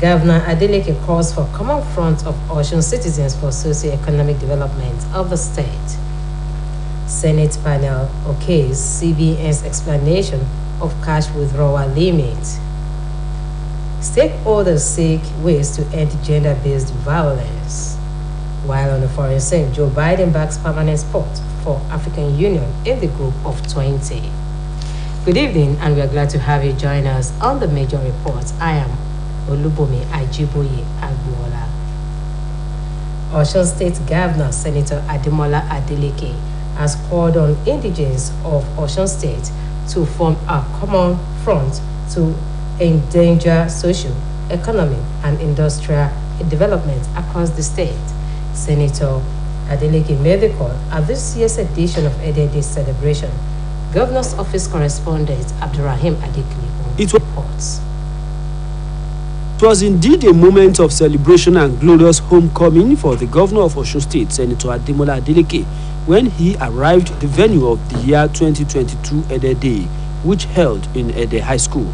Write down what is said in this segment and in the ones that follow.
Governor Adeleke calls for common front of Osun citizens for socio-economic development of the state. Senate panel okays CBN's explanation of cash withdrawal limit. Stakeholders seek ways to end gender-based violence. While on the foreign scene, Joe Biden backs permanent spot for African Union in the group of 20. Good evening, and we are glad to have you join us on the major reports. I am Olubomi Ajiboye Agbuola. Osun State Governor Senator Ademola Adeleke has called on indigents of Osun State to form a common front to endanger social, economic, and industrial development across the state. Senator Adeleke made the call at this year's edition of Ede Day celebration. Governor's Office correspondent Abdurrahim Adekunle reports. It was indeed a moment of celebration and glorious homecoming for the governor of Osun State, Senator Ademola Adeleke, when he arrived at the venue of the year 2022 Ede Day, which held in Ede High School.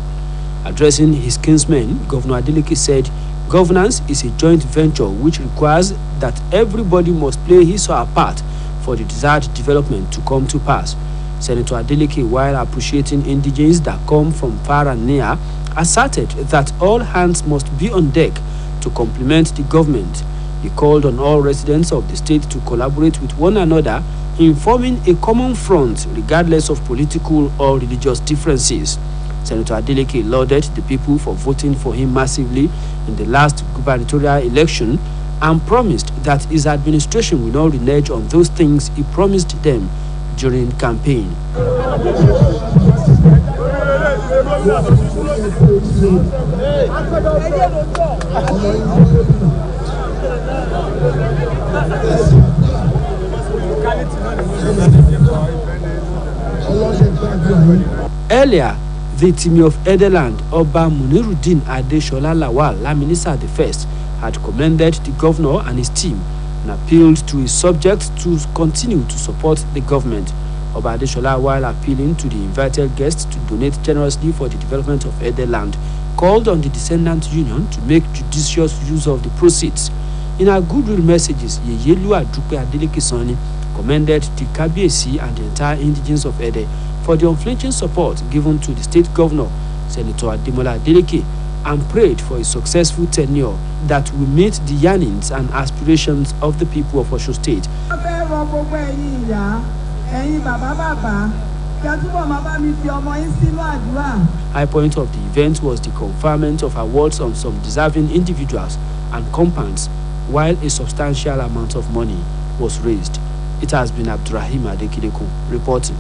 Addressing his kinsmen, Governor Adeleke said, governance is a joint venture which requires that everybody must play his or her part for the desired development to come to pass. Senator Adeleke, while appreciating indigents that come from far and near, asserted that all hands must be on deck to complement the government. He called on all residents of the state to collaborate with one another in forming a common front regardless of political or religious differences. Senator Adeleke lauded the people for voting for him massively in the last gubernatorial election and promised that his administration will not renege on those things he promised them during campaign. Earlier, the team of Edeland, Oba Muniruddin Adeshola Lawal Laminisa I, had commended the governor and his team and appealed to his subjects to continue to support the government. Oba Adeshola, while appealing to the invited guests to donate generously for the development of Edeland, called on the Descendant Union to make judicious use of the proceeds. In her goodwill messages, Yeyelu Adupe Adeleke Sani commended the Kabiyesi and the entire indigents of Ede for the unflinching support given to the state governor, Senator Ademola Adeleke, and prayed for a successful tenure that will meet the yearnings and aspirations of the people of Osun State. High point of the event was the conferment of awards on some deserving individuals and compounds, while a substantial amount of money was raised. It has been Abdurrahim Adekunle reporting.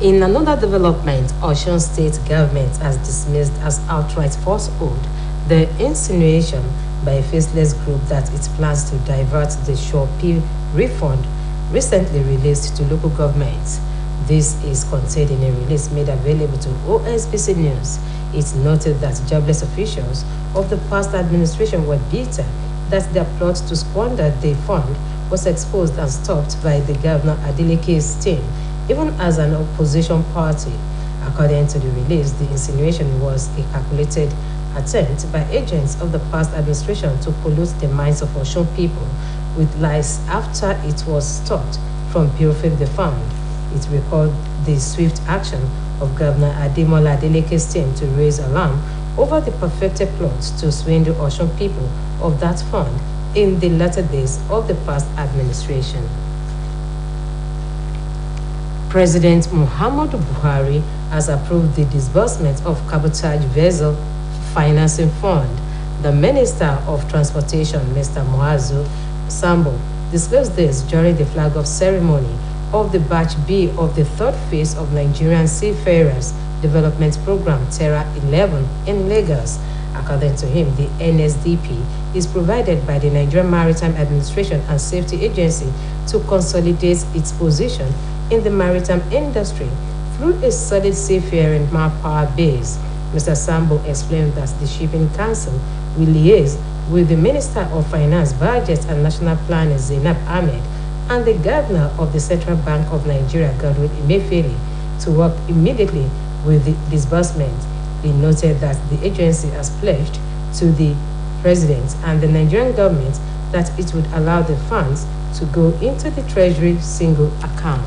In another development, Osun State government has dismissed as outright falsehood the insinuation by a faceless group that it plans to divert the Shopee refund recently released to local governments. This is contained in a release made available to Osbc News. It noted that jobless officials of the past administration were bitter that their plot to squander the fund was exposed and stopped by the Governor Adeleke's team, even as an opposition party. According to the release, the insinuation was a calculated attempt by agents of the past administration to pollute the minds of Osun people with lies after it was stopped from purifying the fund. It recalled the swift action of Governor Ademola Adeleke's team to raise alarm over the perfected plot to swindle Osun people of that fund in the latter days of the past administration. President Muhammadu Buhari has approved the disbursement of Cabotage Vessel Financing Fund. The Minister of Transportation, Mr. Muazu Sambo, disclosed this during the flag-off ceremony of the Batch B of the third phase of Nigerian Seafarers Development Program, Terra 11, in Lagos. According to him, the NSDP is provided by the Nigerian Maritime Administration and Safety Agency to consolidate its position in the maritime industry through a solid seafaring manpower base. Mr. Sambo explained that the Shipping Council will liaise with the Minister of Finance, Budget and National Planning, Zainab Ahmed, and the Governor of the Central Bank of Nigeria, Godwin Emefiele, to work immediately with the disbursement. He noted that the agency has pledged to the President and the Nigerian government that it would allow the funds to go into the Treasury single account.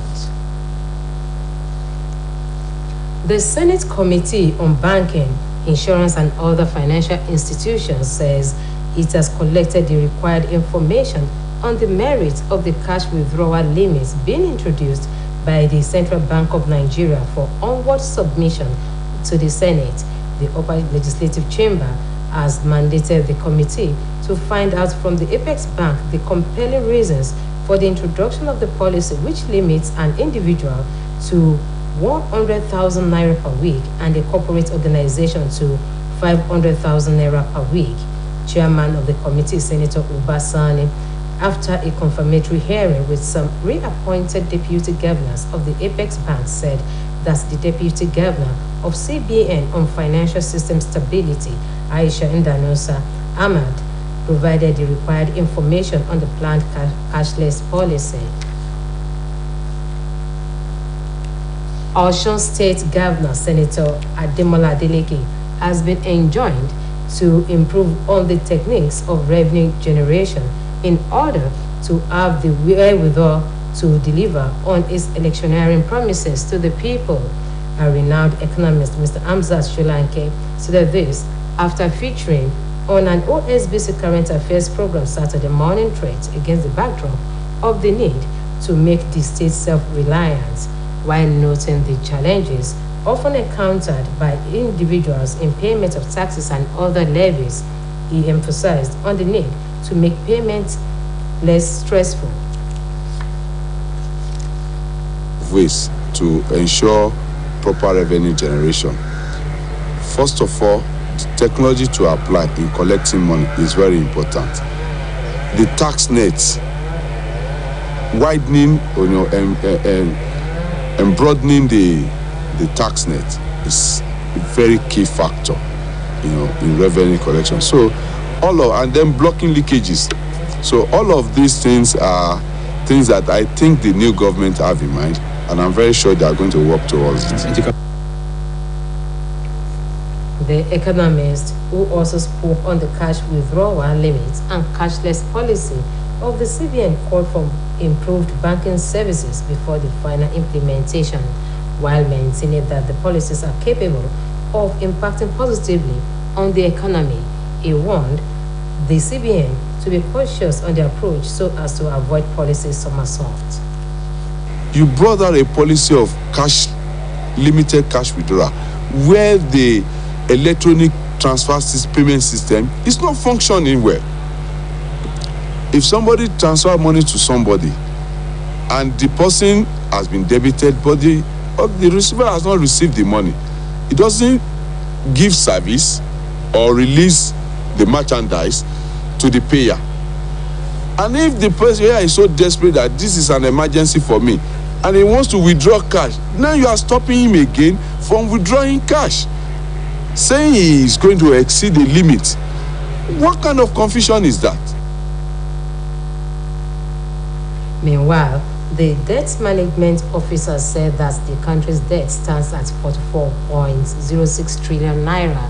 The Senate Committee on Banking, Insurance and Other Financial Institutions says it has collected the required information on the merits of the cash withdrawal limits being introduced by the Central Bank of Nigeria for onward submission to the Senate. The upper legislative chamber has mandated the committee to find out from the Apex Bank the compelling reasons for the introduction of the policy, which limits an individual to 100,000 naira per week and a corporate organization to 500,000 naira per week. Chairman of the committee, Senator Ubasani, after a confirmatory hearing with some reappointed deputy governors of the Apex Bank, said that the deputy governor of CBN on financial system stability, Aisha Indanosa Ahmad, provided the required information on the planned cashless policy. Osun State Governor Senator Ademola Adeleke has been enjoined to improve on the techniques of revenue generation in order to have the wherewithal to deliver on its electioneering promises to the people. A renowned economist, Mr. Hamzat Sholanke, said this after featuring on an Osbc current affairs program Saturday morning threat against the backdrop of the need to make the state self-reliant, while noting the challenges often encountered by individuals in payment of taxes and other levies. He emphasized on the need to make payments less stressful. Ways to ensure proper revenue generation. First of all, the technology to apply in collecting money is very important. The tax nets, widening and broadening the tax net is a very key factor, in revenue collection. So and then blocking leakages. So all of these things are things that I think the new government have in mind, and I'm very sure they are going to work towards it. The economist, who also spoke on the cash withdrawal limits and cashless policy of the CBN, called for improved banking services before the final implementation, while maintaining that the policies are capable of impacting positively on the economy. He warned the CBN to be cautious on the approach so as to avoid policy somersault. You brought out a policy of limited cash withdrawal, where the electronic transfer payment system is not functioning well. If somebody transfer money to somebody and the person has been debited, but the receiver has not received the money, it doesn't give service or release the merchandise to the payer. And if the person here is so desperate that this is an emergency for me and he wants to withdraw cash, now you are stopping him again from withdrawing cash, saying he is going to exceed the limit. What kind of confusion is that? Meanwhile, the debt management officer said that the country's debt stands at 44.06 trillion naira.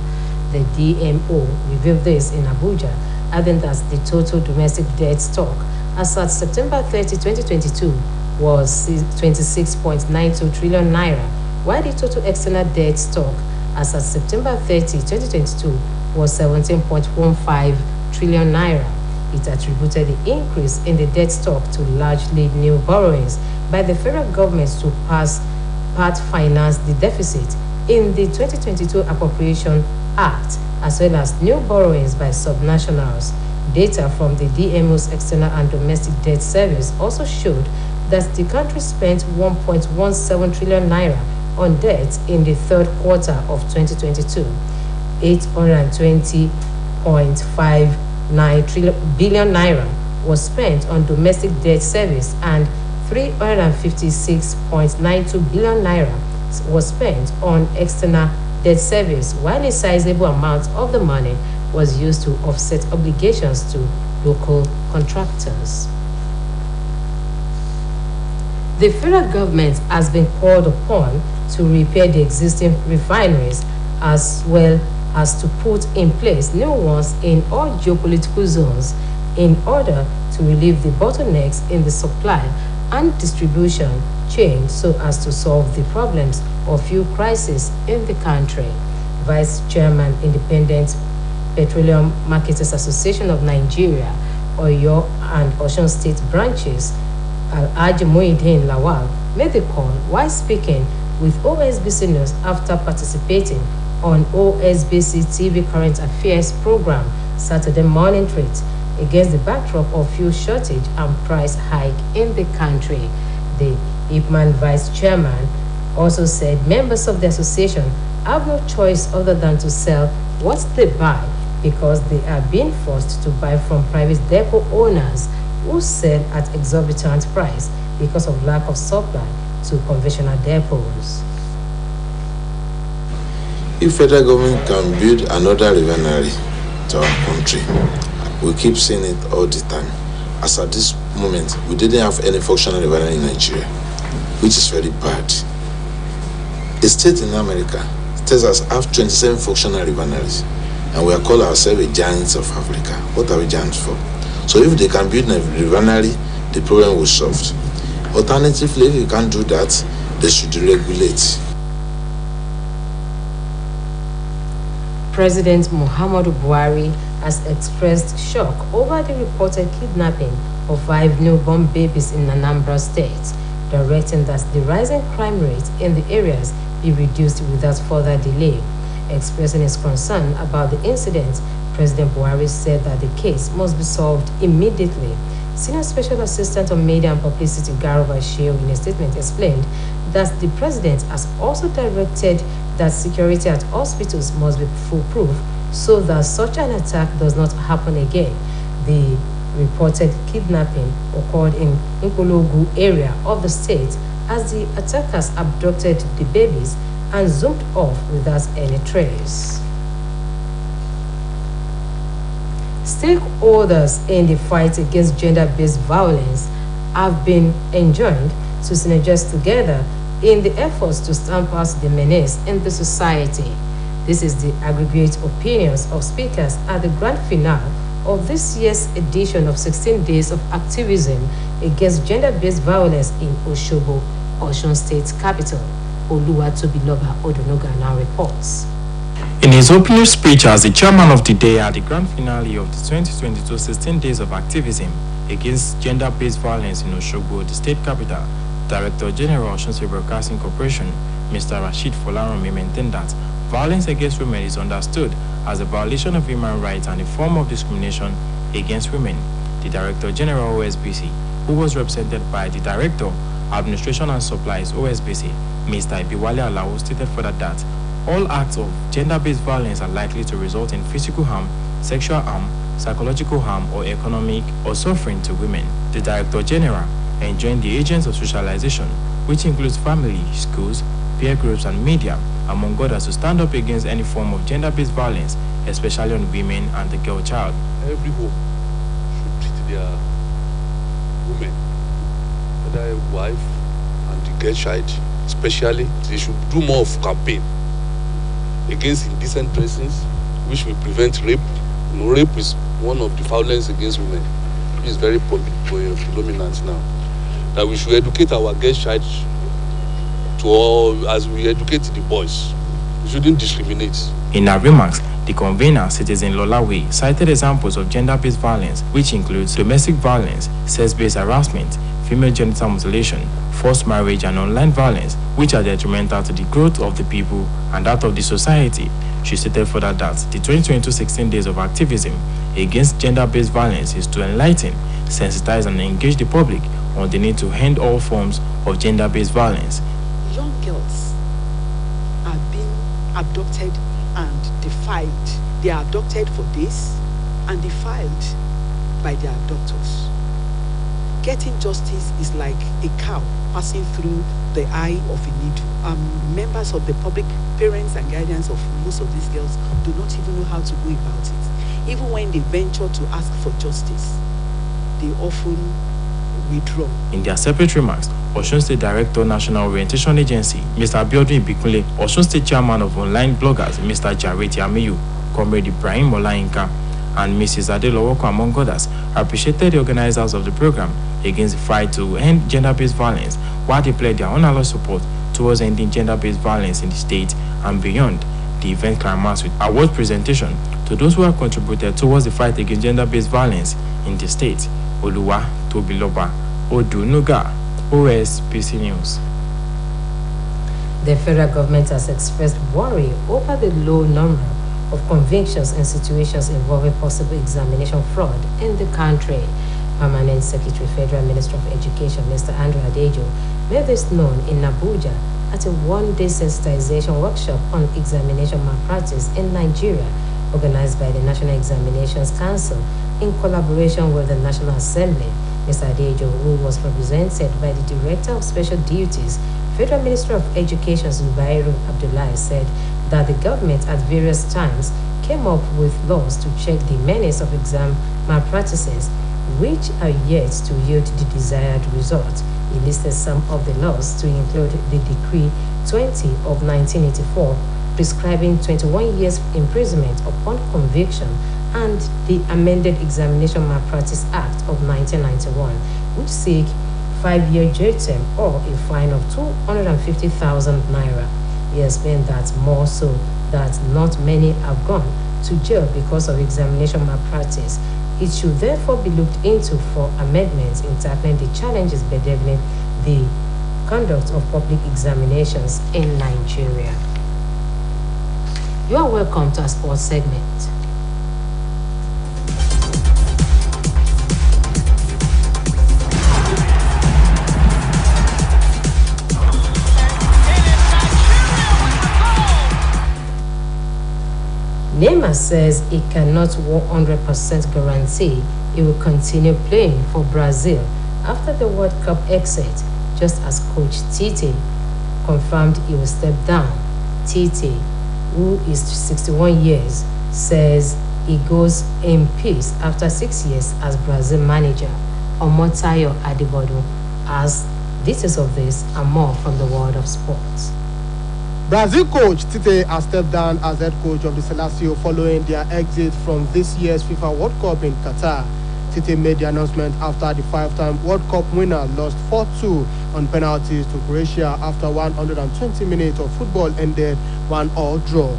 The DMO revealed this in Abuja, adding that the total domestic debt stock as at September 30, 2022 was 26.92 trillion naira, while the total external debt stock as at September 30, 2022 was 17.15 trillion naira. It attributed the increase in the debt stock to largely new borrowings by the federal government to part finance the deficit in the 2022 Appropriation Act, as well as new borrowings by subnationals. Data from the DMO's External and Domestic Debt Service also showed that the country spent 1.17 trillion naira on debt in the third quarter of 2022, 820.59 billion naira was spent on domestic debt service and 356.92 billion naira was spent on external debt service, while a sizable amount of the money was used to offset obligations to local contractors. The federal government has been called upon to repair the existing refineries as well as to put in place new ones in all geopolitical zones in order to relieve the bottlenecks in the supply and distribution chain so as to solve the problems of fuel crisis in the country. Vice Chairman, Independent Petroleum Marketers Association of Nigeria, Oyo and Osun State branches, Alhaji Muhyiddin Lawal, made the call while speaking with OSBC News after participating on OSBC TV Current Affairs program Saturday Morning Treat against the backdrop of fuel shortage and price hike in the country. The IPMAN Vice Chairman also said members of the association have no choice other than to sell what they buy because they are being forced to buy from private depot owners who sell at exorbitant price because of lack of supply to conventional depots. If federal government can build another refinery to our country, we keep saying it all the time. As at this moment, we didn't have any functional refinery in Nigeria, which is very bad. A state in America, Texas, have 27 functional refineries, and we are called ourselves a giants of Africa. What are we giants for? So if they can build a refinery, the problem will solve. Alternatively, if you can't do that, they should regulate. President Muhammadu Buhari has expressed shock over the reported kidnapping of 5 newborn babies in Anambra State, directing that the rising crime rate in the areas be reduced without further delay. Expressing his concern about the incident, President Buhari said that the case must be solved immediately. Senior Special Assistant on Media and Publicity Garo Bashir in a statement explained that the president has also directed that security at hospitals must be foolproof so that such an attack does not happen again. The reported kidnapping occurred in Nkologu area of the state as the attackers abducted the babies and zoomed off without any trace. Stakeholders in the fight against gender-based violence have been enjoined to synergize together in the efforts to stamp out the menace in the society. This is the aggregate opinions of speakers at the grand finale of this year's edition of 16 Days of Activism Against Gender-Based Violence in Osogbo, Osun State capital. Oluwatobiloba Odonoga now reports. In his opening speech as the chairman of the day at the grand finale of the 2022 16 Days of Activism Against Gender-Based Violence in Osogbo, the state capital, Director General Osun State Broadcasting Corporation, Mr. Rashid Folaranmi, maintained that violence against women is understood as a violation of human rights and a form of discrimination against women. The Director General OSBC, who was represented by the Director, Administration and Supplies OSBC, Mr. Ibiwale Alao, stated further that all acts of gender-based violence are likely to result in physical harm, sexual harm, psychological harm, or economic or suffering to women. The Director General enjoined the agents of socialization, which includes family, schools, peer groups, and media, among others, to stand up against any form of gender-based violence, especially on women and the girl child. Every home should treat their women, whether a wife and the girl child, especially, they should do more of campaign against indecent dressings, which will prevent rape. You know, rape is one of the violence against women. It is very predominant now. That we should educate our girl child to all as we educate the boys. We shouldn't discriminate. In her remarks, the convener, Citizen Lolawe, cited examples of gender-based violence, which includes domestic violence, sex-based harassment, female genital mutilation, forced marriage, and online violence, which are detrimental to the growth of the people and that of the society. She stated further that the 2022 16 Days of Activism Against Gender-Based Violence is to enlighten, sensitize, and engage the public on the need to end all forms of gender-based violence. Young girls are being abducted and defiled. They are abducted for this and defiled by their abductors. Getting justice is like a cow passing through the eye of a needle. Members of the public, parents and guardians of most of these girls do not even know how to go about it. Even when they venture to ask for justice, they often withdraw. In their separate remarks, Osun State Director, National Orientation Agency, Mr. Abiodun Ibikunle, Osun State Chairman of Online Bloggers, Mr. Jareti Amiyu, Comrade Ibrahim Olayinka, and Mrs. Adelowoko, among others, appreciated the organizers of the program against the fight to end gender-based violence, while they pledged their unalloyed support towards ending gender-based violence in the state and beyond. The event climaxed with award presentation to those who have contributed towards the fight against gender-based violence in the state. Oluwa Tobiloba Odunuga, Osbc News. The federal government has expressed worry over the low number of convictions in situations involving possible examination fraud in the country. Permanent Secretary, Federal Minister of Education, Mr. Andrew Adejo, made this known in Abuja at a one-day sensitization workshop on examination malpractice in Nigeria, organized by the National Examinations Council in collaboration with the National Assembly. Mr. Adejo, who was represented by the Director of Special Duties, Federal Minister of Education, Zubairu Abdullahi, said that the government at various times came up with laws to check the menace of exam malpractices, which are yet to yield the desired result. He listed some of the laws to include the Decree 20 of 1984, prescribing 21 years imprisonment upon conviction, and the amended Examination Malpractice Act of 1991, which seek 5-year jail term or a fine of 250,000 naira. He explained that more so that not many have gone to jail because of examination malpractice. It should therefore be looked into for amendments in tackling the challenges bedeviling the conduct of public examinations in Nigeria. You are welcome to our sports segment. Neymar says he cannot 100% guarantee he will continue playing for Brazil after the World Cup exit, just as coach Tite confirmed he will step down. Tite, who is 61 years, says he goes in peace after 6 years as Brazil manager. Omotayo Adebodu has details of this and more from the world of sports. Brazil coach Tite has stepped down as head coach of the Seleção following their exit from this year's FIFA World Cup in Qatar. Tite made the announcement after the 5-time World Cup winner lost 4-2 on penalties to Croatia after 120 minutes of football ended 1-1 draw.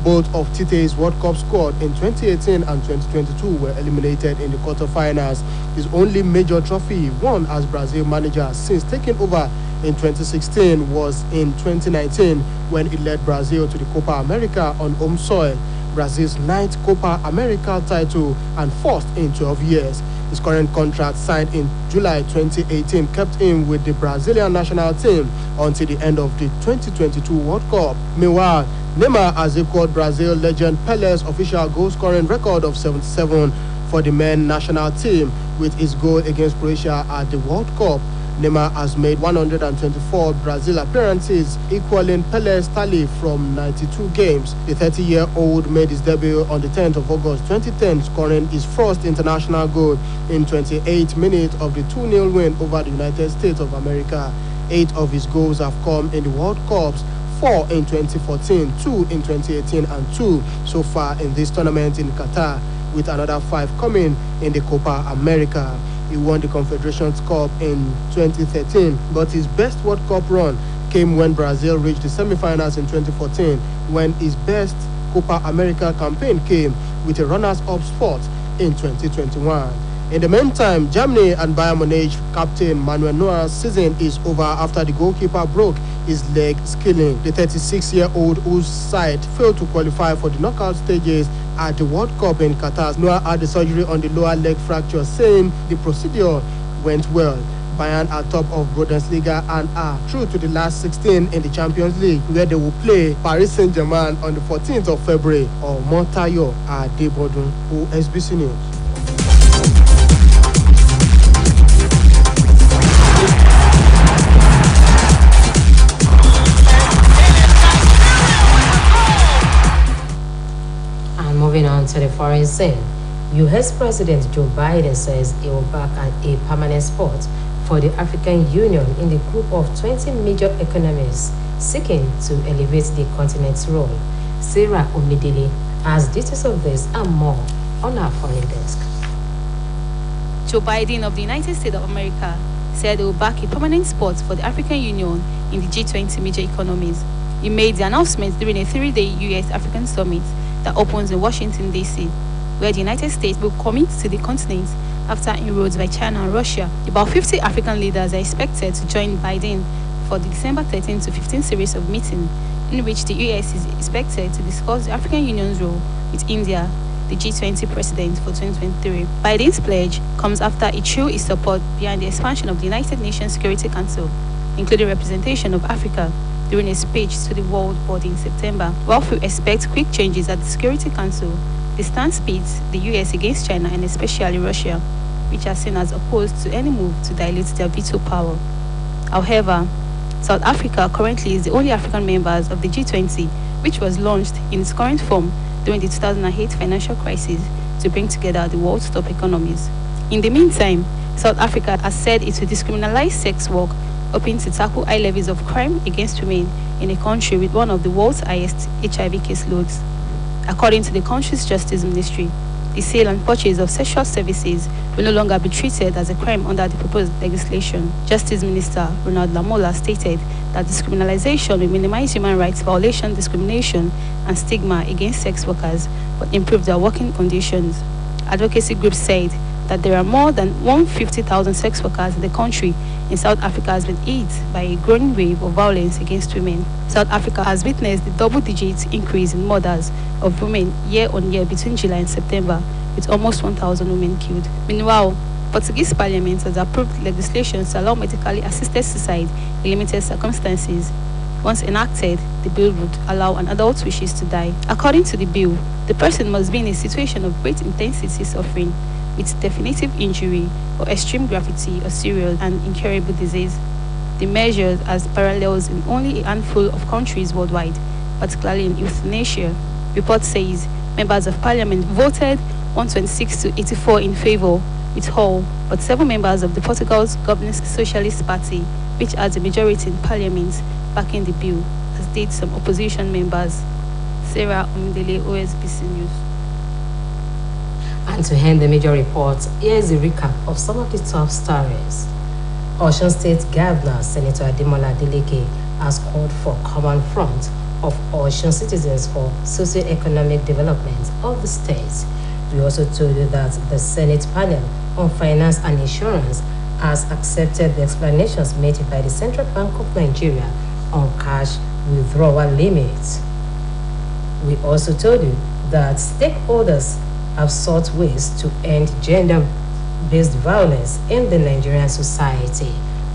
Both of Tite's World Cup squad in 2018 and 2022 were eliminated in the quarterfinals. His only major trophy won as Brazil manager since taking over in 2016 was in 2019 when he led Brazil to the Copa America on home soil, Brazil's 9th Copa America title and first in 12 years. His current contract, signed in July 2018, kept him with the Brazilian national team until the end of the 2022 World Cup. Meanwhile, Neymar has equaled Brazil legend Pele's official goal-scoring record of 77 for the men national team with his goal against Croatia at the World Cup. Neymar has made 124 Brazil appearances, equaling Pele's tally from 92 games. The 30-year-old made his debut on the 10th of August 2010, scoring his first international goal in 28 minutes of the 2-0 win over the United States of America. 8 of his goals have come in the World Cups, 4 in 2014, 2 in 2018, and 2 so far in this tournament in Qatar, with another 5 coming in the Copa America. He won the Confederations Cup in 2013, but his best World Cup run came when Brazil reached the semi-finals in 2014, when his best Copa America campaign came with a runners-up spot in 2021. In the meantime, Germany and Bayern Munich captain Manuel Neuer's season is over after the goalkeeper broke his leg skilling. The 36-year-old, whose side failed to qualify for the knockout stages at the World Cup in Qatar, Neuer had the surgery on the lower leg fracture, saying the procedure went well. Bayern are top of Bundesliga and are through to the last 16 in the Champions League, where they will play Paris Saint-Germain on the 14th of February. Omotayo Adebodu, Osbc News. Moving on to the foreign scene, U.S. President Joe Biden says he will back a permanent spot for the African Union in the group of 20 major economies seeking to elevate the continent's role. Sarah Omidele has details of this and more on our foreign desk. Joe Biden of the United States of America said they will back a permanent spot for the African Union in the G20 major economies. He made the announcement during a 3-day U.S.-African summit that opens in Washington, D.C., where the United States will commit to the continent after inroads by China and Russia. About 50 African leaders are expected to join Biden for the December 13 to 15 series of meetings, in which the U.S. is expected to discuss the African Union's role with India, the G20 president for 2023. Biden's pledge comes after he threw his support behind the expansion of the United Nations Security Council, including representation of Africa, during a speech to the world body in September. While we expect quick changes at the Security Council, the stance pits the U.S. against China and especially Russia, which are seen as opposed to any move to dilute their veto power. However, South Africa currently is the only African member of the G20, which was launched in its current form during the 2008 financial crisis to bring together the world's top economies. In the meantime, South Africa has said it will decriminalize sex work, hoping to tackle high levels of crime against women in a country with one of the world's highest HIV caseloads. According to the country's Justice Ministry, the sale and purchase of sexual services will no longer be treated as a crime under the proposed legislation. Justice Minister Ronald Lamola stated that decriminalization will minimize human rights violation, discrimination, and stigma against sex workers, but improve their working conditions. Advocacy groups said that there are more than 150,000 sex workers in the country, and South Africa has been hit by a growing wave of violence against women. South Africa has witnessed the double-digit increase in murders of women year-on-year between July and September, with almost 1,000 women killed. Meanwhile, Portuguese Parliament has approved legislation to allow medically assisted suicide in limited circumstances. Once enacted, the bill would allow an adult who wishes to die. According to the bill, the person must be in a situation of great intensity suffering, with definitive injury or extreme gravity or serious and incurable disease. The measure has parallels in only a handful of countries worldwide, particularly in euthanasia. Report says members of parliament voted 126 to 84 in favor, with all but 7 members of the Portugal's governing Socialist Party, which has a majority in parliament, backing the bill, as did some opposition members. Sarah Omidele, Osbc News. And to end the major reports, here is a recap of some of the top stories. Osun State Governor Senator Ademola Adeleke has called for common front of Osun citizens for socio-economic development of the state. We also told you that the Senate panel on finance and insurance has accepted the explanations made by the Central Bank of Nigeria on cash withdrawal limits. We also told you that stakeholders have sought ways to end gender-based violence in the Nigerian society,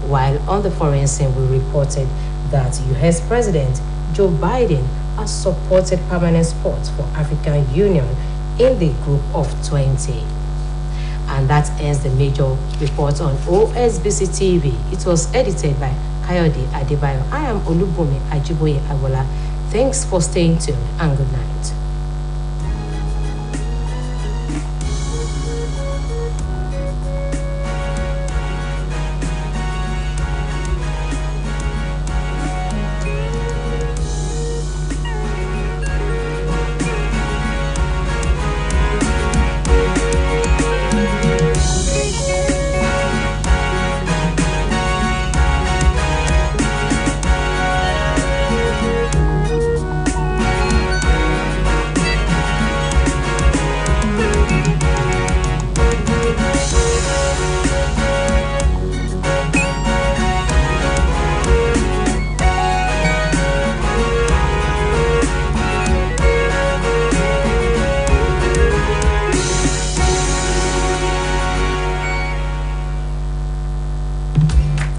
while on the foreign scene we reported that U.S. President Joe Biden has supported permanent spot for African Union in the group of 20. And that ends the major report on OSBC TV. It was edited by Kayode Adebayo. I am Olubumi Ajiboye Agola. Thanks for staying tuned and good night.